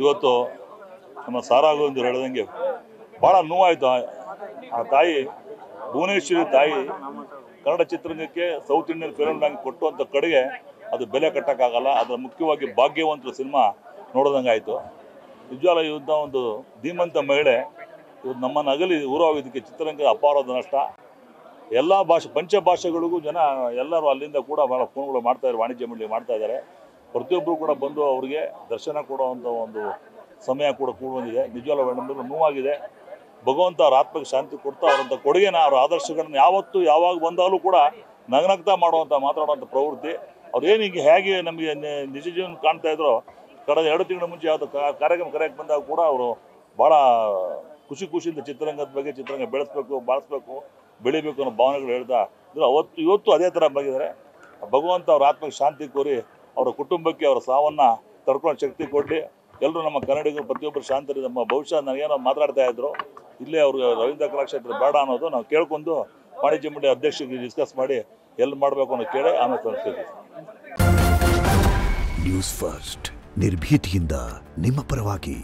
ಇವತ್ತು ನಮ್ಮ ಸಾರಾ ಗೋವಿಂದರು ಹೇಳಿದಂಗೆ ಭಾಳ ನೋವಾಯಿತು. ಆ ತಾಯಿ ಭುವನೇಶ್ವರಿ ತಾಯಿ ಕನ್ನಡ ಚಿತ್ರರಂಗಕ್ಕೆ ಸೌತ್ ಇಂಡಿಯನ್ ಫಿಲ್ಮ್ ಬ್ಯಾಂಕ್ ಕೊಟ್ಟುವಂಥ ಕಡೆಗೆ ಅದು ಬೆಲೆ ಕಟ್ಟೋಕ್ಕಾಗಲ್ಲ. ಅದರ ಮುಖ್ಯವಾಗಿ ಭಾಗ್ಯವಂತರ ಸಿನಿಮಾ ನೋಡಿದಂಗೆ ಆಯಿತು. ನಿಜವಾಗ್ಲೂ ಇವತ್ತು ಒಂದು ಧೀಮಂತ ಮಹಿಳೆ ಇವತ್ತು ನಮ್ಮನ್ನು ಅಗಲಿ ಊರವಾಗಿದ್ದಕ್ಕೆ ಚಿತ್ರರಂಗದ ಅಪಾರವಾದ ನಷ್ಟ. ಎಲ್ಲ ಪಂಚಭಾಷೆಗಳಿಗೂ ಜನ ಎಲ್ಲರೂ ಅಲ್ಲಿಂದ ಕೂಡ ಭಾಳ ಫೋನ್ಗಳು ಮಾಡ್ತಾಯಿದ್ದಾರೆ, ವಾಣಿಜ್ಯ ಮಂಡಳಿ ಮಾಡ್ತಾಯಿದ್ದಾರೆ. ಪ್ರತಿಯೊಬ್ಬರು ಕೂಡ ಬಂದು ಅವರಿಗೆ ದರ್ಶನ ಕೊಡುವಂಥ ಒಂದು ಸಮಯ ಕೂಡ ಬಂದಿದೆ. ನಿಜವಾಗ್ಲೂ ನೋವಾಗಿದೆ. ಭಗವಂತ ಅವ್ರ ಆತ್ಮಕ್ಕೆ ಶಾಂತಿ ಕೊಡ್ತಾ ಅವರಂಥ ಕೊಡುಗೆನ ಅವ್ರ ಆದರ್ಶಗಳನ್ನು ಯಾವತ್ತು ಯಾವಾಗ ಬಂದಾಗಲೂ ಕೂಡ ನಗನಗ್ತಾ ಮಾತಾಡುವಂಥ ಪ್ರವೃತ್ತಿ ಅವ್ರೇನು ಈಗ ಹೇಗೆ ನಮಗೆ ನಿಜ ಜೀವನ ಕಾಣ್ತಾ ಇದ್ರು. ಕಳೆದ 2 ತಿಂಗಳ ಮುಂಚೆ ಯಾವುದೋ ಕಾರ್ಯಕ್ರಮ ಕರೆಯಕ್ಕೆ ಬಂದಾಗ ಕೂಡ ಅವರು ಭಾಳ ಖುಷಿಯಿಂದ ಚಿತ್ರರಂಗದ ಬಗ್ಗೆ ಚಿತ್ರರಂಗ ಬಾಳಿಸ್ಬೇಕು ಬೆಳಿಬೇಕು ಅನ್ನೋ ಭಾವನೆಗಳು ಹೇಳ್ತಾ ಇದ್ರು. ಇವತ್ತು ಅದೇ ಥರ ಬಂದಿದ್ದಾರೆ. ಭಗವಂತ ಅವ್ರ ಆತ್ಮಕ್ಕೆ ಶಾಂತಿ ಕೋರಿ ಅವರ ಕುಟುಂಬಕ್ಕೆ ಅವರ ಸಾವನ್ನು ತಡ್ಕೊಳ್ಳೋ ಶಕ್ತಿ ಕೊಡಲಿ. ಎಲ್ಲರೂ ನಮ್ಮ ಕನ್ನಡಿಗರು ಪ್ರತಿಯೊಬ್ಬರು ಶಾಂತರಿ. ನಮ್ಮ ಭವಿಷ್ಯ ನನಗೇನೋ ಮಾತಾಡ್ತಾ ಇದ್ರು, ಇಲ್ಲೇ ಅವರು ರವೀಂದ್ರ ಕಲಾಕ್ಷೇತ್ರ ಬೇಡ ಅನ್ನೋದು ನಾವು ಕೇಳ್ಕೊಂಡು ವಾಣಿಜ್ಯ ಮಂಡಳಿ ಅಧ್ಯಕ್ಷರಿಗೆ ಡಿಸ್ಕಸ್ ಮಾಡಿ ಎಲ್ಲಿ ಮಾಡಬೇಕು ಅನ್ನೋ ಕೇಳಿ ಆಮೇಲೆ ತರಿಸ್ತೀವಿ. ನ್ಯೂಸ್ ಫಸ್ಟ್ ನಿರ್ಭೀತಿಯಿಂದ ನಿಮ್ಮ ಪರವಾಗಿ.